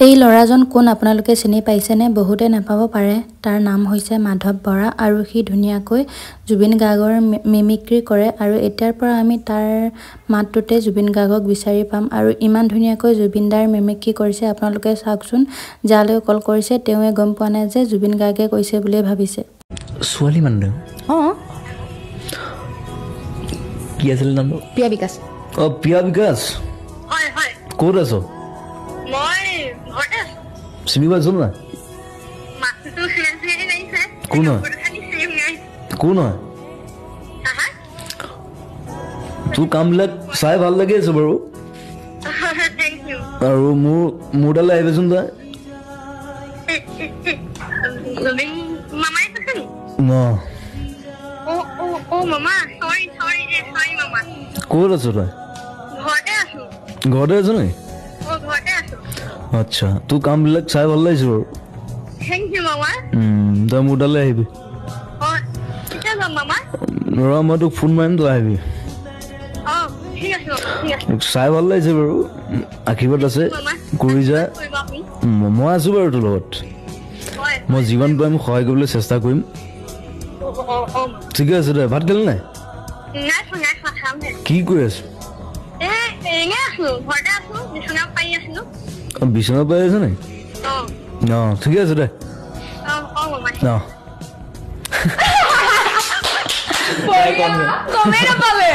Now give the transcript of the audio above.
এই লৰাজন কোন আপোনালোকে চিনি পাইছেনে? বহুতে নাপাব পাৰে। তাৰ নাম হৈছে মাধৱ বৰা আৰু সি ধুনীয়াকৈ জুবিন গাৰ্গৰ মিমিক্ৰি কৰে আৰু এতিয়াৰ পৰা আমি তাৰ মাতটোতে জুবিন গাৰ্গক বিচাৰি পাম আৰু ইমান ধুনীয়াকৈ জুবিন দাৰ মিমিক্ৰি কৰিছে আপোনালোকে চাওকচোন। যালৈ কল কৰিছে তেওঁৱে গম পোৱা নাই যে জুবিন গাৰ্গে কৈছে বুলিয়ে ভাবিছে। ছোৱালী মানুহ কি আছিল নামটো? প্ৰিয়া বিকাশ। প্ৰিয়া বিকাশ হয় হয় ক'ত আছ? মই ঘৰতে আছো চিনি পাইছো না? মাছটো চিনাকি নাইছে কোন হয়? কোন হয়? তোৰ কামবিলাক চাই ভাল লাগি আছে বাৰু থেংক ইউ আৰু মোৰ তালৈ আহিবিচোন তই। জুবিন মামাই কৈছে নি? ন অ মামা চৰি মামা ক'ত আছ তই? ঘৰতে আছো ঘৰতে আছ নি? ঘৰতে আছো আচ্ছা তোৰ কামবিলাক চাই ভাল লাগিছে বাৰু। থেংক ইউ মামা তই মোৰ তালৈ আহিবি। কেতিয়া যাম মামা? ৰ মই তোক ফোন মাৰিম তই আহিবি। ঠিক আছে মামা ঠিক আছে চাই ভাল লাগিছে বাৰু। আশীৰ্বাদ আছে কৰি যা। মই আছো বাৰু তোৰ লগত। মই যিমান পাৰিম সহায় কৰিবলৈ চেষ্টা কৰিম। ঠিকে আছে দে। ভাত খালি নাই? কি কৰি আছো? বিচনা পাই আছে নাই? ঠিকে আছে দে। কমেই নাপালে।